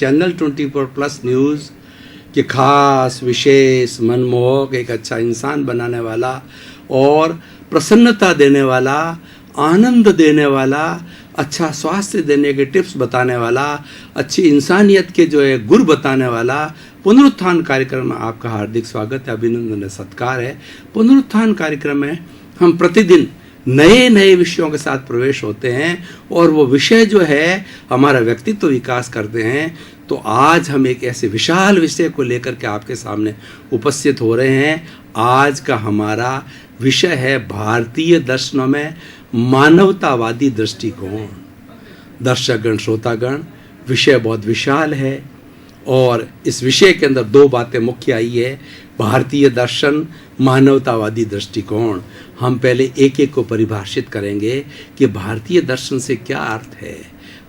Channel 24+ news के खास विशेष मनमोहक एक अच्छा इंसान बनाने वाला और प्रसन्नता देने वाला, आनंद देने वाला, अच्छा स्वास्थ्य देने के टिप्स बताने वाला, अच्छी इंसानियत के जो है गुर बताने वाला पुनरुत्थान कार्यक्रम में आपका हार्दिक स्वागत है, अभिनंदन है, सत्कार है। पुनरुत्थान कार्यक्रम में हम प्रतिदिन नए नए विषयों के साथ प्रवेश होते हैं और वो विषय जो है हमारा व्यक्तित्व विकास करते हैं। तो आज हम एक ऐसे विशाल विषय को लेकर के आपके सामने उपस्थित हो रहे हैं। आज का हमारा विषय है भारतीय दर्शनों में मानवतावादी दृष्टिकोण। दर्शकगण, श्रोतागण, विषय बहुत विशाल है और इस विषय के अंदर दो बातें मुख्य आई है, भारतीय दर्शन, मानवतावादी दृष्टिकोण। हम पहले एक एक को परिभाषित करेंगे कि भारतीय दर्शन से क्या अर्थ है।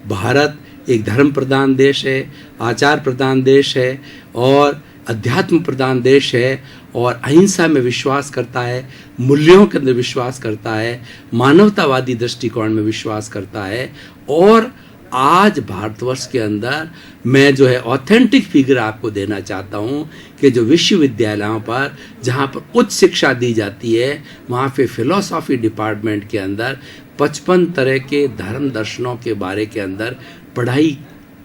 भारत एक धर्म प्रधान देश है, आचार प्रधान देश है और अध्यात्म प्रधान देश है और अहिंसा में विश्वास करता है, मूल्यों के अंदर विश्वास करता है, मानवतावादी दृष्टिकोण में विश्वास करता है। और आज भारतवर्ष के अंदर मैं जो है ऑथेंटिक फिगर आपको देना चाहता हूँ कि जो विश्वविद्यालयों पर जहाँ पर उच्च शिक्षा दी जाती है वहाँ पे फिलॉसफी डिपार्टमेंट के अंदर 55 तरह के धर्म दर्शनों के बारे के अंदर पढ़ाई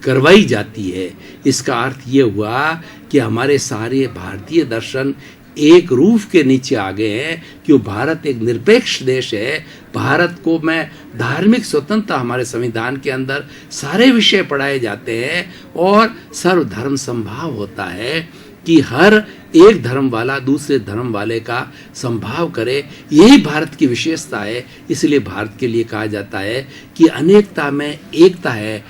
करवाई जाती है। इसका अर्थ ये हुआ कि हमारे सारे भारतीय दर्शन एक रूफ के नीचे आ गए हैं कि भारत एक निरपेक्ष देश है। भारत को में धार्मिक स्वतंत्रता हमारे संविधान के अंदर सारे विषय पढ़ाए जाते हैं और सर्वधर्म संभाव होता है कि हर एक धर्म वाला दूसरे धर्म वाले का संभाव करे। यही भारत की विशेषता है। इसलिए भारत के लिए कहा जाता है कि अनेकता में एकता है,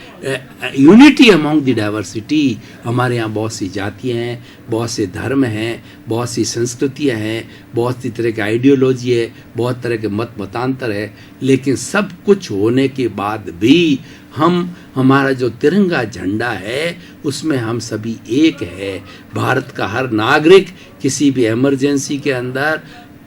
यूनिटी अमॉन्ग द डाइवर्सिटी। हमारे यहाँ बहुत सी जातियाँ हैं, बहुत से धर्म हैं, बहुत सी संस्कृतियाँ हैं, बहुत सी तरह की आइडियोलॉजी है, बहुत तरह के मतांतर है, लेकिन सब कुछ होने के बाद भी हमारा जो तिरंगा झंडा है उसमें हम सभी एक है। भारत का हर नागरिक किसी भी इमरजेंसी के अंदर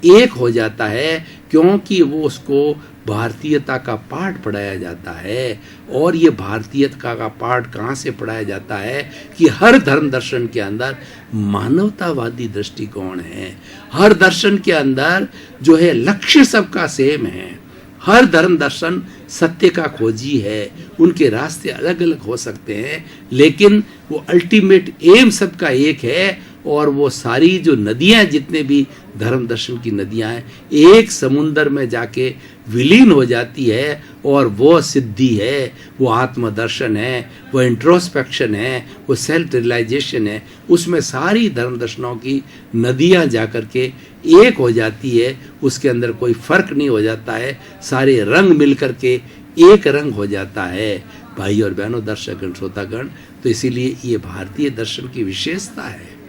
एक हो जाता है क्योंकि वो उसको भारतीयता का पाठ पढ़ाया जाता है। और ये भारतीयता का पाठ कहाँ से पढ़ाया जाता है कि हर धर्म दर्शन के अंदर मानवतावादी दृष्टिकोण है। हर दर्शन के अंदर जो है लक्ष्य सबका सेम है। हर धर्म दर्शन सत्य का खोजी है। उनके रास्ते अलग अलग हो सकते हैं लेकिन वो अल्टीमेट एम सबका एक है और वो सारी जो नदियाँ, जितने भी धर्म दर्शन की नदियाँ हैं, एक समुंदर में जाके विलीन हो जाती है और वो सिद्धि है, वो आत्मदर्शन है, वो इंट्रोस्पेक्शन है, वो सेल्फ रियलाइजेशन है। उसमें सारी धर्म दर्शनों की नदियाँ जाकर के एक हो जाती है। उसके अंदर कोई फर्क नहीं हो जाता है, सारे रंग मिल करके एक रंग हो जाता है। भाई और बहनों, दर्शकगण, श्रोतागण, तो इसीलिए ये भारतीय दर्शन की विशेषता है।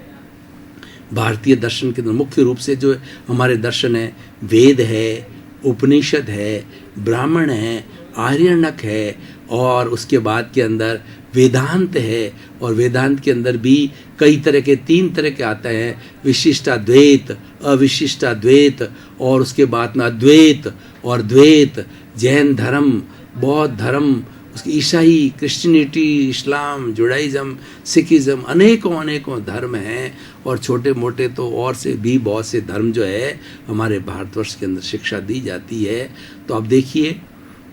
भारतीय दर्शन के अंदर मुख्य रूप से जो हमारे दर्शन है, वेद है, उपनिषद है, ब्राह्मण है, आर्यणक है और उसके बाद के अंदर वेदांत है। और वेदांत के अंदर भी कई तरह के 3 तरह के आते हैं, विशिष्टाद्वैत, अविशिष्टाद्वैत और उसके बाद में अद्वैत और द्वैत। जैन धर्म, बौद्ध धर्म, उसकी ईसाई, क्रिश्चियनिटी, इस्लाम, जुडाइज़म, सिखिज़म, अनेकों धर्म हैं और छोटे मोटे तो और से भी बहुत से धर्म जो है हमारे भारतवर्ष के अंदर शिक्षा दी जाती है। तो अब देखिए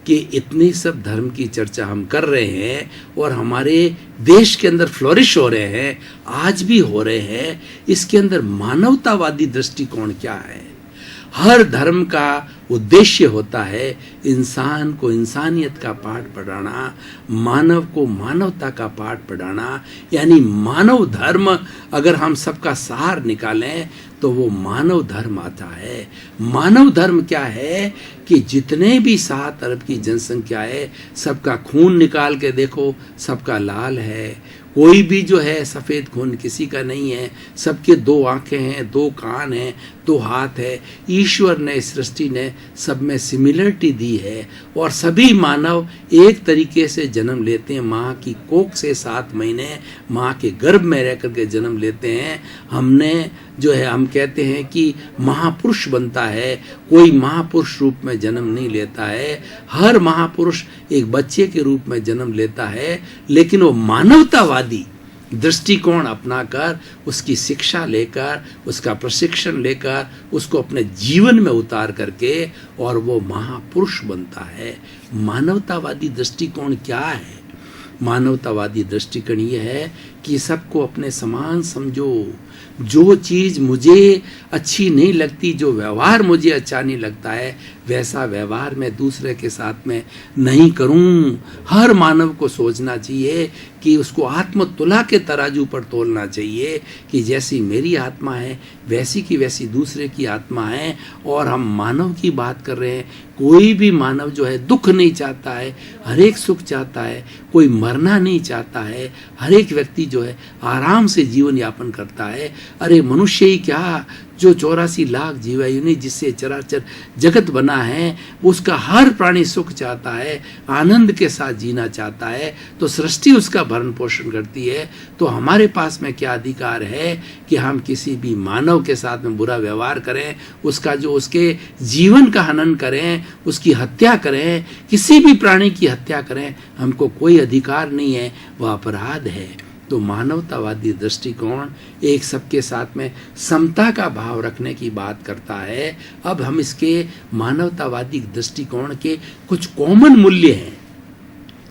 कि इतने सब धर्म की चर्चा हम कर रहे हैं और हमारे देश के अंदर फ्लोरिश हो रहे हैं, आज भी हो रहे हैं। इसके अंदर मानवतावादी दृष्टिकोण क्या है? हर धर्म का उद्देश्य होता है इंसान को इंसानियत का पाठ पढ़ाना, मानव को मानवता का पाठ पढ़ाना। यानी मानव धर्म अगर हम सबका सार निकालें तो वो मानव धर्म आता है। मानव धर्म क्या है कि जितने भी 7 अरब की जनसंख्या है, सबका खून निकाल के देखो, सबका लाल है। कोई भी जो है सफ़ेद खून किसी का नहीं है। सबके 2 आंखें हैं, 2 कान हैं, 2 हाथ है। ईश्वर ने, इस सृष्टि ने सब में सिमिलरिटी दी है और सभी मानव एक तरीके से जन्म लेते हैं। माँ की कोख से 7 महीने माँ के गर्भ में रह करके जन्म लेते हैं। हमने जो है हम कहते हैं कि महापुरुष बनता है, कोई महापुरुष रूप में जन्म नहीं लेता है। हर महापुरुष एक बच्चे के रूप में जन्म लेता है, लेकिन वो मानवतावादी दृष्टिकोण अपनाकर, उसकी शिक्षा लेकर, उसका प्रशिक्षण लेकर, उसको अपने जीवन में उतार करके और वो महापुरुष बनता है। मानवतावादी दृष्टिकोण क्या है? मानवतावादी दृष्टिकोण ये है कि सबको अपने समान समझो। जो चीज़ मुझे अच्छी नहीं लगती, जो व्यवहार मुझे अच्छा नहीं लगता है, वैसा व्यवहार मैं दूसरे के साथ में नहीं करूं। हर मानव को सोचना चाहिए कि उसको आत्म तुला के तराजू पर तोलना चाहिए कि जैसी मेरी आत्मा है वैसी की वैसी दूसरे की आत्मा है। और हम मानव की बात कर रहे हैं। कोई भी मानव जो है दुख नहीं चाहता है, हर एक सुख चाहता है। कोई मरना नहीं चाहता है, हर एक व्यक्ति जो है आराम से जीवन यापन करता है। अरे मनुष्य ही क्या, जो 84 लाख जीवायुनि जिससे चराचर जगत बना है, उसका हर प्राणी सुख चाहता है, आनंद के साथ जीना चाहता है। तो सृष्टि उसका भरण पोषण करती है। तो हमारे पास में क्या अधिकार है कि हम किसी भी मानव के साथ में बुरा व्यवहार करें, उसका जो उसके जीवन का हनन करें, उसकी हत्या करें, किसी भी प्राणी की हत्या करें? हमको कोई अधिकार नहीं है, वह अपराध है। तो मानवतावादी दृष्टिकोण एक सबके साथ में समता का भाव रखने की बात करता है। अब हम इसके मानवतावादी दृष्टिकोण के कुछ कॉमन मूल्य हैं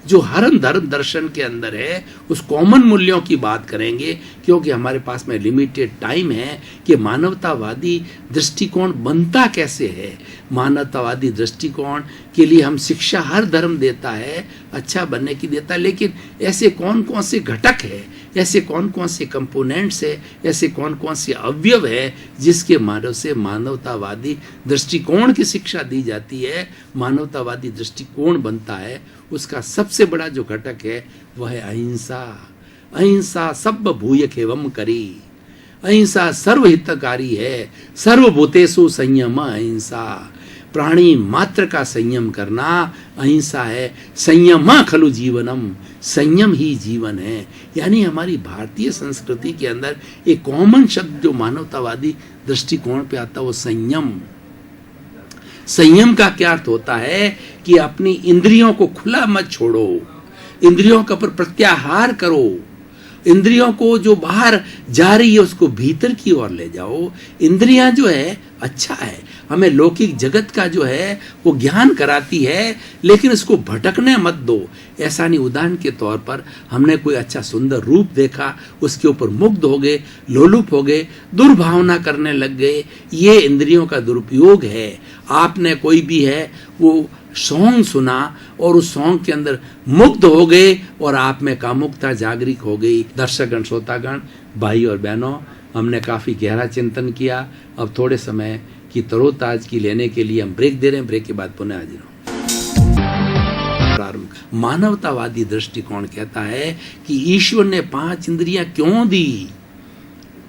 जो हर धर्म दर्शन के अंदर है, उस कॉमन मूल्यों की बात करेंगे, क्योंकि हमारे पास में लिमिटेड टाइम है कि मानवतावादी दृष्टिकोण बनता कैसे है। मानवतावादी दृष्टिकोण के लिए हम शिक्षा हर धर्म देता है, अच्छा बनने की देता है, लेकिन ऐसे कौन कौन से घटक है, ऐसे कौन कौन से कंपोनेंट्स है, ऐसे कौन कौन से अवयव है जिसके मानव से मानवतावादी दृष्टिकोण की शिक्षा दी जाती है, मानवतावादी दृष्टिकोण बनता है। उसका सबसे बड़ा जो घटक है वह है अहिंसा। अहिंसा सब भूयक एवं करी, अहिंसा सर्वहितकारी है। सर्वभूतेषु संयम अहिंसा, प्राणी मात्र का संयम करना अहिंसा है। संयम खलु जीवनम, संयम ही जीवन है। यानी हमारी भारतीय संस्कृति के अंदर एक कॉमन शब्द जो मानवतावादी दृष्टिकोण पे आता है वो संयम। संयम का क्या अर्थ होता है कि अपनी इंद्रियों को खुला मत छोड़ो, इंद्रियों के ऊपर प्रत्याहार करो, इंद्रियों को जो बाहर जा रही है उसको भीतर की ओर ले जाओ। इंद्रियां जो है अच्छा है, हमें लौकिक जगत का जो है वो ज्ञान कराती है, लेकिन इसको भटकने मत दो। ऐसा नहीं, उदाहरण के तौर पर हमने कोई अच्छा सुंदर रूप देखा, उसके ऊपर मुग्ध हो गए, लोलुप हो गए, दुर्भावना करने लग गए, ये इंद्रियों का दुरुपयोग है। आपने कोई भी है वो सॉन्ग सुना और उस सॉन्ग के अंदर मुग्ध हो गए और आप में कामुकता जागृत हो गई। दर्शकगण, श्रोतागण, भाई और बहनों, हमने काफ़ी गहरा चिंतन किया। अब थोड़े समय की तरोताजगी लेने के लिए हम ब्रेक दे रहे हैं। ब्रेक के बाद पुनः हाजिर हों। मानवतावादी दृष्टिकोण कहता है कि ईश्वर ने 5 इंद्रियां क्यों दी?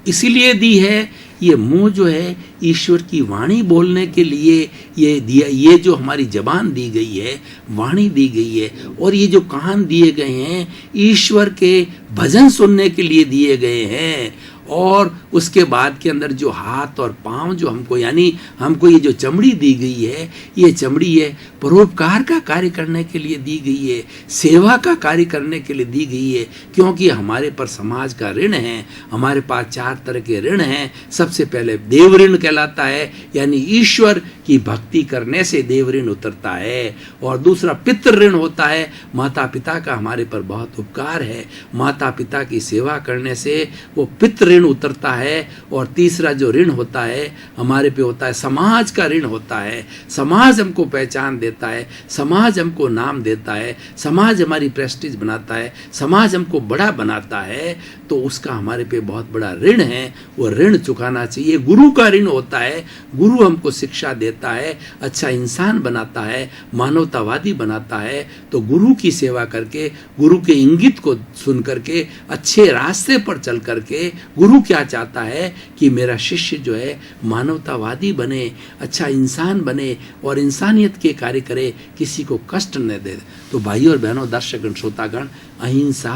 इसीलिए दी है, ये मुंह जो है ईश्वर की वाणी बोलने के लिए ये दिया, ये जो हमारी जबान दी गई है, वाणी दी गई है, और ये जो कान दिए गए हैं ईश्वर के भजन सुनने के लिए दिए गए हैं। और उसके बाद के अंदर जो हाथ और पांव जो हमको, यानी हमको ये जो चमड़ी दी गई है, ये चमड़ी है परोपकार का कार्य करने के लिए दी गई है, सेवा का कार्य करने के लिए दी गई है, क्योंकि हमारे पर समाज का ऋण है। हमारे पास 4 तरह के ऋण हैं। सबसे पहले देव ऋण कहलाता है, यानी ईश्वर की भक्ति करने से देव ऋण उतरता है। और दूसरा पितृ ऋण होता है, माता पिता का हमारे पर बहुत उपकार है, माता पिता की सेवा करने से वो पितृ ऋण उतरता है। और तीसरा जो ऋण होता है हमारे पे होता है, समाज का ऋण होता है। समाज हमको पहचान देता है, समाज हमको नाम देता है, समाज हमारी प्रेस्टीज बनाता है, समाज हमको बड़ा बनाता है, तो उसका हमारे पे बहुत बड़ा ऋण है, वो ऋण चुकाना चाहिए। गुरु का ऋण होता है, गुरु हमको शिक्षा देता है, अच्छा इंसान बनाता है, मानवतावादी बनाता है। तो गुरु की सेवा करके, गुरु के इंगित को सुन करके, अच्छे रास्ते पर चल करके, गुरु क्या चाहता है कि मेरा शिष्य जो है मानवतावादी बने, अच्छा इंसान बने और इंसानियत के कार्य करे, किसी को कष्ट न दे। तो भाई और बहनों, दर्शकगण, श्रोतागण, अहिंसा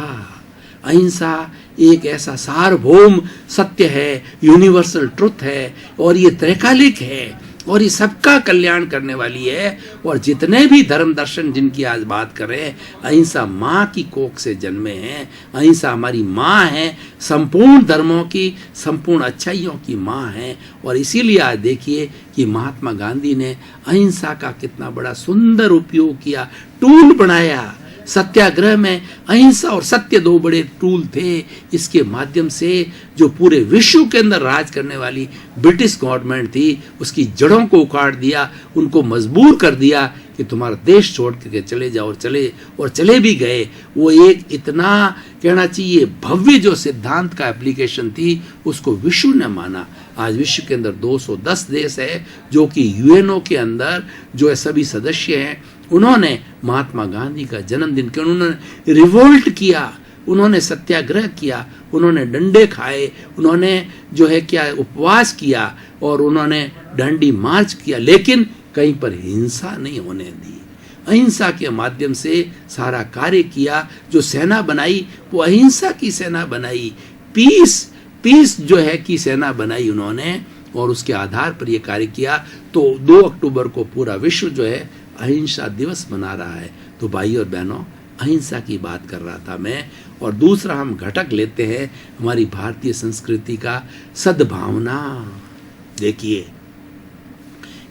अहिंसा एक ऐसा सार्वभौम सत्य है, यूनिवर्सल ट्रुथ है, और ये त्रैकालिक है, और ये सबका कल्याण करने वाली है। और जितने भी धर्म दर्शन जिनकी आज बात कर रहे हैं, अहिंसा माँ की कोख से जन्मे हैं। अहिंसा हमारी माँ है, संपूर्ण धर्मों की, संपूर्ण अच्छाइयों की माँ है। और इसीलिए आज देखिए कि महात्मा गांधी ने अहिंसा का कितना बड़ा सुंदर उपयोग किया, टूल बनाया। सत्याग्रह में अहिंसा और सत्य दो बड़े टूल थे। इसके माध्यम से जो पूरे विश्व के अंदर राज करने वाली ब्रिटिश गवर्नमेंट थी, उसकी जड़ों को उखाड़ दिया, उनको मजबूर कर दिया कि तुम्हारा देश छोड़ करके चले जाओ, और चले भी गए। वो एक इतना कहना चाहिए भव्य जो सिद्धांत का एप्लीकेशन थी, उसको विश्व ने माना। आज विश्व के अंदर 210 देश है जो कि यूएनओ के अंदर जो है सभी सदस्य हैं। उन्होंने महात्मा गांधी का जन्मदिन के उन्होंने रिवोल्ट किया, उन्होंने सत्याग्रह किया, उन्होंने डंडे खाए, उन्होंने जो है क्या उपवास किया, और उन्होंने डंडी मार्च किया, लेकिन कहीं पर हिंसा नहीं होने दी। अहिंसा के माध्यम से सारा कार्य किया। जो सेना बनाई वो अहिंसा की सेना बनाई, पीस जो है की सेना बनाई उन्होंने, और उसके आधार पर ये कार्य किया। तो 2 अक्टूबर को पूरा विश्व जो है अहिंसा दिवस मना रहा है। तो भाई और बहनों, अहिंसा की बात कर रहा था मैं। और दूसरा हम घटक लेते हैं हमारी भारतीय संस्कृति का, सद्भावना। देखिए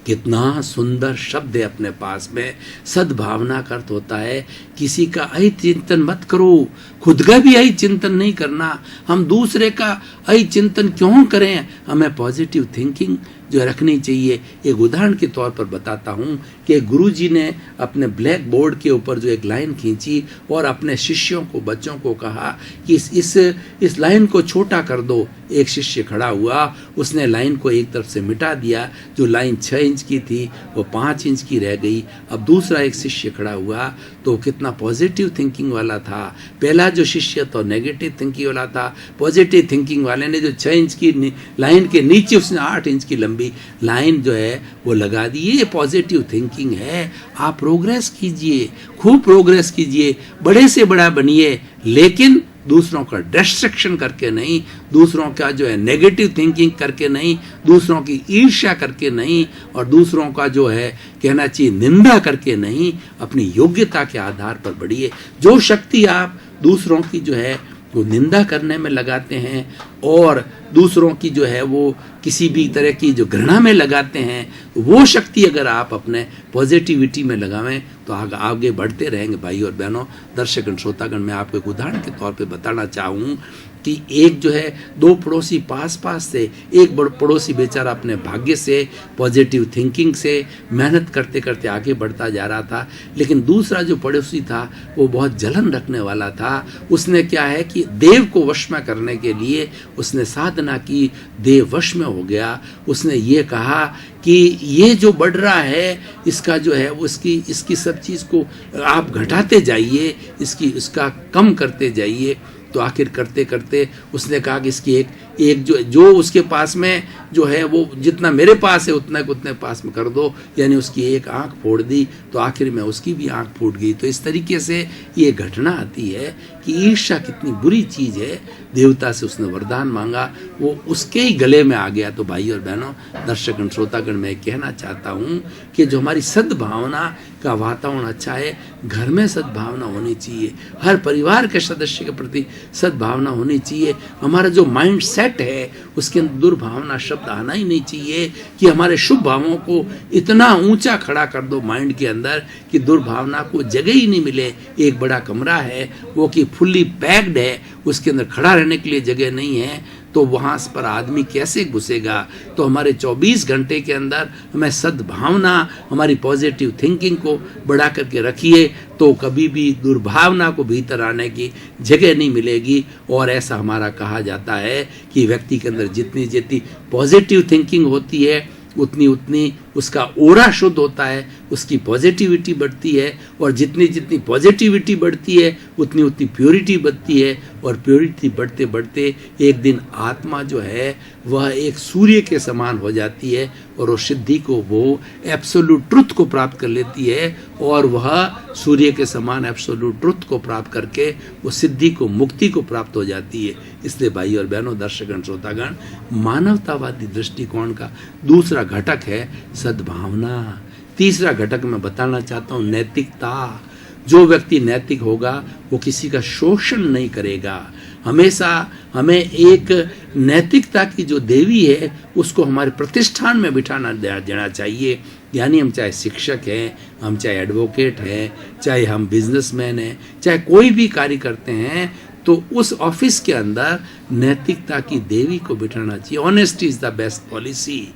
कितना सुंदर शब्द है अपने पास में। सद्भावना का अर्थ होता है किसी का अहित चिंतन मत करो, खुद का भी अहित चिंतन नहीं करना। हम दूसरे का अहित चिंतन क्यों करें? हमें पॉजिटिव थिंकिंग जो रखनी चाहिए। एक उदाहरण के तौर पर बताता हूँ कि गुरुजी ने अपने ब्लैक बोर्ड के ऊपर जो एक लाइन खींची और अपने शिष्यों को, बच्चों को कहा कि इस लाइन को छोटा कर दो। एक शिष्य खड़ा हुआ, उसने लाइन को एक तरफ से मिटा दिया। जो लाइन 6 इंच की थी वो 5 इंच की रह गई। अब दूसरा एक शिष्य खड़ा हुआ, तो कितना पॉजिटिव थिंकिंग वाला था। पहला जो शिष्य तो नेगेटिव थिंकिंग वाला था। पॉजिटिव थिंकिंग वाले ने जो 6 इंच की लाइन के नीचे उसने 8 इंच की लंबी लाइन जो है वो लगा दी। ये पॉजिटिव थिंकिंग है। आप प्रोग्रेस कीजिए, खूब प्रोग्रेस कीजिए, बड़े से बड़ा बनिए, लेकिन दूसरों का डिस्ट्रक्शन करके नहीं, दूसरों का जो है नेगेटिव थिंकिंग करके नहीं, दूसरों की ईर्ष्या करके नहीं, और दूसरों का जो है कहना चाहिए निंदा करके नहीं। अपनी योग्यता के आधार पर बढ़िए। जो शक्ति आप दूसरों की जो है वो निंदा करने में लगाते हैं, और दूसरों की जो है वो किसी भी तरह की जो घृणा में लगाते हैं, वो शक्ति अगर आप अपने पॉजिटिविटी में लगावें तो आगे बढ़ते रहेंगे। भाई और बहनों, दर्शकगण, श्रोतागण, मैं आपको एक उदाहरण के तौर पे बताना चाहूँ कि एक जो है 2 पड़ोसी पास से, एक पड़ोसी बेचारा अपने भाग्य से, पॉजिटिव थिंकिंग से मेहनत करते करते आगे बढ़ता जा रहा था, लेकिन दूसरा जो पड़ोसी था वो बहुत जलन रखने वाला था। उसने क्या है कि देव को वश में करने के लिए उसने साधना की, देव वश में हो गया। उसने ये कहा कि ये जो बढ़ रहा है इसका जो है वो इसकी सब चीज़ को आप घटाते जाइए, इसका कम करते जाइए। तो आखिर करते करते उसने कहा कि इसकी एक जो उसके पास में जो है वो जितना मेरे पास है उतने पास में कर दो, यानी उसकी एक आंख फोड़ दी। तो आखिर में उसकी भी आंख फूट गई। तो इस तरीके से ये घटना आती है कि ईर्ष्या कितनी बुरी चीज़ है। देवता से उसने वरदान मांगा, वो उसके ही गले में आ गया। तो भाई और बहनों, दर्शकगण, श्रोतागण, मैं कहना चाहता हूँ कि जो हमारी सद्भावना का वातावरण अच्छा है, घर में सद्भावना होनी चाहिए, हर परिवार के सदस्य के प्रति सद्भावना होनी चाहिए। हमारा जो माइंड सेट है उसके अंदर दुर्भावना शब्द आना ही नहीं चाहिए कि हमारे शुभ भावों को इतना ऊंचा खड़ा कर दो माइंड के अंदर कि दुर्भावना को जगह ही नहीं मिले। एक बड़ा कमरा है वो कि फुल्ली पैक्ड है, उसके अंदर खड़ा रहने के लिए जगह नहीं है, तो वहाँ पर आदमी कैसे घुसेगा? तो हमारे 24 घंटे के अंदर हमें सद्भावना, हमारी पॉजिटिव थिंकिंग को बढ़ा करके रखिए, तो कभी भी दुर्भावना को भीतर आने की जगह नहीं मिलेगी। और ऐसा हमारा कहा जाता है कि व्यक्ति के अंदर जितनी पॉजिटिव थिंकिंग होती है उतनी उसका ओरा शुद्ध होता है, उसकी पॉजिटिविटी बढ़ती है, और जितनी पॉजिटिविटी बढ़ती है उतनी प्योरिटी बढ़ती है, और प्योरिटी बढ़ते बढ़ते एक दिन आत्मा जो है वह एक सूर्य के समान हो जाती है, और वो सिद्धि को, वो एब्सोल्यूट ट्रुथ को प्राप्त कर लेती है और वह सूर्य के समान एब्सोल्यूट ट्रुथ को प्राप्त करके वो सिद्धि को, मुक्ति को प्राप्त हो जाती है। इसलिए भाई और बहनों, दर्शकगण, श्रोतागण, मानवतावादी दृष्टिकोण का दूसरा घटक है सद्भावना। तीसरा घटक मैं बताना चाहता हूँ नैतिकता। जो व्यक्ति नैतिक होगा वो किसी का शोषण नहीं करेगा। हमेशा हमें एक नैतिकता की जो देवी है उसको हमारे प्रतिष्ठान में बिठाना देना चाहिए। यानी हम चाहे शिक्षक हैं, हम चाहे एडवोकेट हैं, चाहे हम बिजनेसमैन हैं, चाहे कोई भी कार्य करते हैं, तो उस ऑफिस के अंदर नैतिकता की देवी को बिठाना चाहिए। Honesty is the best policy.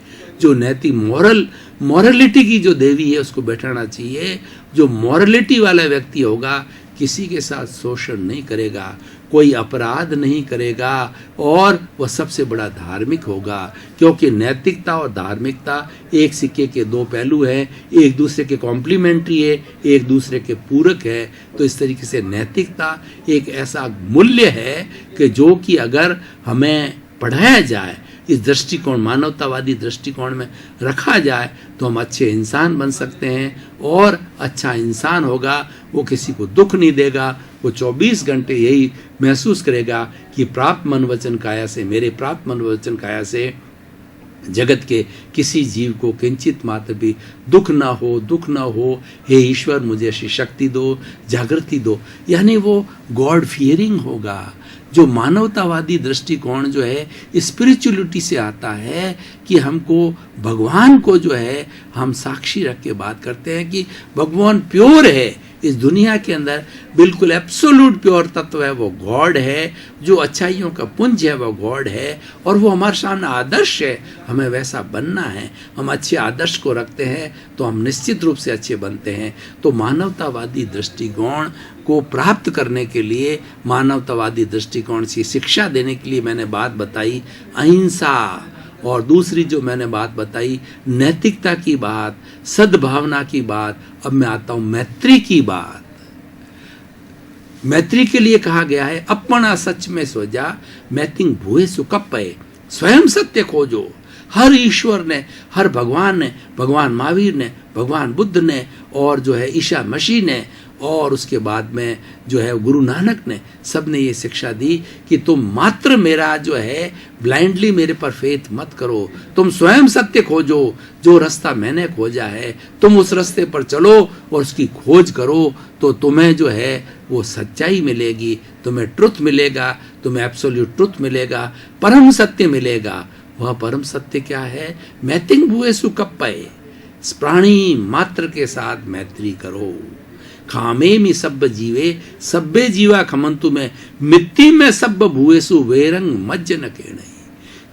जो नैतिक मॉरलिटी की जो देवी है उसको बैठाना चाहिए। जो मॉरलिटी वाला व्यक्ति होगा किसी के साथ शोषण नहीं करेगा, कोई अपराध नहीं करेगा और वह सबसे बड़ा धार्मिक होगा। क्योंकि नैतिकता और धार्मिकता एक सिक्के के दो पहलू हैं, एक दूसरे के कॉम्प्लीमेंट्री है, एक दूसरे के पूरक है। तो इस तरीके से नैतिकता एक ऐसा मूल्य है कि जो कि अगर हमें पढ़ाया जाए, इस दृष्टिकोण, मानवतावादी दृष्टिकोण में रखा जाए, तो हम अच्छे इंसान बन सकते हैं। और अच्छा इंसान होगा वो किसी को दुख नहीं देगा, वो 24 घंटे यही महसूस करेगा कि प्राप्त मन वचन काया से, मेरे प्राप्त मन वचन काया से जगत के किसी जीव को किंचित मात्र भी दुख ना हो। हे ईश्वर, मुझे ऐसी शक्ति दो, जागृति दो। यानी वो गॉड फियरिंग होगा। जो मानवतावादी दृष्टिकोण जो है स्पिरिचुअलिटी से आता है कि हमको भगवान को जो है हम साक्षी रख के बात करते हैं कि भगवान प्योर है। इस दुनिया के अंदर बिल्कुल एब्सोल्यूट प्योर तत्व है, वो गॉड है। जो अच्छाइयों का पुंज है वो गॉड है और वो हमारे सामने आदर्श है। हमें वैसा बनना है। हम अच्छे आदर्श को रखते हैं तो हम निश्चित रूप से अच्छे बनते हैं। तो मानवतावादी दृष्टिकोण को प्राप्त करने के लिए, मानवतावादी दृष्टिकोण से शिक्षा देने के लिए मैंने बात बताई अहिंसा, और दूसरी जो मैंने बात बताई नैतिकता की बात, सद्भावना की बात। अब मैं आता हूं मैत्री की बात। मैत्री के लिए कहा गया है अपना सच में सो जा, मैतिंग भूए सुकप्पे, स्वयं सत्य खोजो। हर ईश्वर ने, हर भगवान ने, भगवान महावीर ने, भगवान बुद्ध ने और जो है ईसा मसीह ने और उसके बाद में जो है गुरु नानक ने, सब ने ये शिक्षा दी कि तुम मात्र मेरा जो है ब्लाइंडली मेरे पर फेथ मत करो, तुम स्वयं सत्य खोजो। जो रास्ता मैंने खोजा है तुम उस रास्ते पर चलो और उसकी खोज करो, तो तुम्हें जो है वो सच्चाई मिलेगी, तुम्हें ट्रुथ मिलेगा, तुम्हें एब्सोल्यूट ट्रुथ मिलेगा, परम सत्य मिलेगा। वह परम सत्य क्या है? मैतिंग भूए सुकप्पे, प्राणी मात्र के साथ मैत्री करो। खामे में सब जीवे सब्बे जीवा खमंतु में, मिट्टी में सब भूएसु वेरंग मज्जन के नहीं।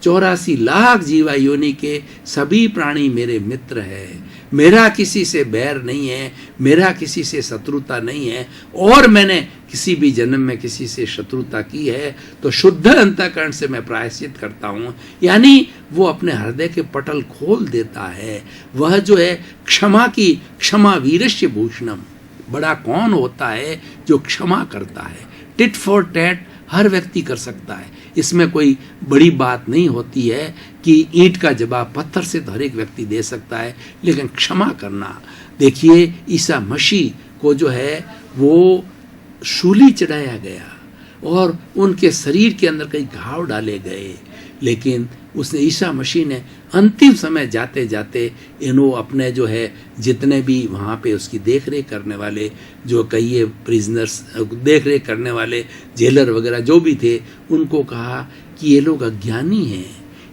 84 लाख जीवा योनि के सभी प्राणी मेरे मित्र है। मेरा किसी से बैर नहीं है, मेरा किसी से शत्रुता नहीं है। और मैंने किसी भी जन्म में किसी से शत्रुता की है तो शुद्ध अंतःकरण से मैं प्रायश्चित करता हूँ। यानी वो अपने हृदय के पटल खोल देता है। वह जो है क्षमा वीरस्य भूषणम। बड़ा कौन होता है? जो क्षमा करता है। टिट फॉर टैट हर व्यक्ति कर सकता है। इसमें कोई बड़ी बात नहीं होती है कि ईंट का जवाब पत्थर से तो हर एक व्यक्ति दे सकता है, लेकिन क्षमा करना। देखिए ईसा मसीह को जो है वो शूली चढ़ाया गया और उनके शरीर के अंदर कई घाव डाले गए, लेकिन उसने, ईसा मसीह ने अंतिम समय जाते जाते इन्हों अपने जो है जितने भी वहाँ पे उसकी देख रेख करने वाले, जो कई प्रिजनर्स देख रेख करने वाले जेलर वगैरह जो भी थे, उनको कहा कि ये लोग अज्ञानी हैं,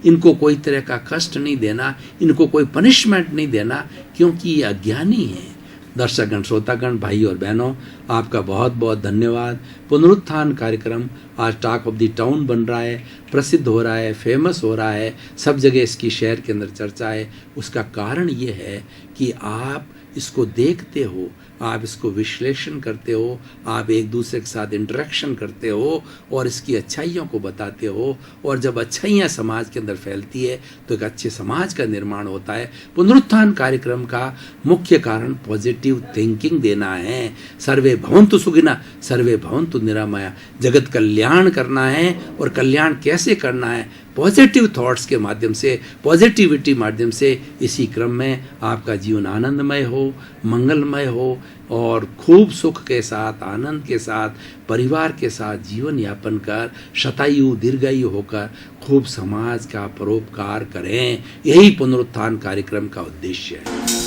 इनको कोई तरह का कष्ट नहीं देना, इनको कोई पनिशमेंट नहीं देना, क्योंकि ये अज्ञानी हैं। दर्शकगण, श्रोतागण, भाई और बहनों, आपका बहुत बहुत धन्यवाद। पुनरुत्थान कार्यक्रम आज टॉक ऑफ द टाउन बन रहा है, प्रसिद्ध हो रहा है, फेमस हो रहा है, सब जगह इसकी शहर के अंदर चर्चा है। उसका कारण ये है कि आप इसको देखते हो, आप इसको विश्लेषण करते हो, आप एक दूसरे के साथ इंटरेक्शन करते हो और इसकी अच्छाइयों को बताते हो। और जब अच्छाइयाँ समाज के अंदर फैलती है तो एक अच्छे समाज का निर्माण होता है। पुनरुत्थान कार्यक्रम का मुख्य कारण पॉजिटिव थिंकिंग देना है। सर्वे भवन्तु सुखिनः, सर्वे भवन्तु निरामया। जगत कल्याण करना है। और कल्याण कैसे करना है? पॉजिटिव थॉट्स के माध्यम से, पॉजिटिविटी माध्यम से इसी क्रम में आपका जीवन आनंदमय हो, मंगलमय हो और खूब सुख के साथ, आनंद के साथ, परिवार के साथ जीवन यापन कर शतायु दीर्घायु होकर खूब समाज का परोपकार करें। यही पुनरुत्थान कार्यक्रम का उद्देश्य है।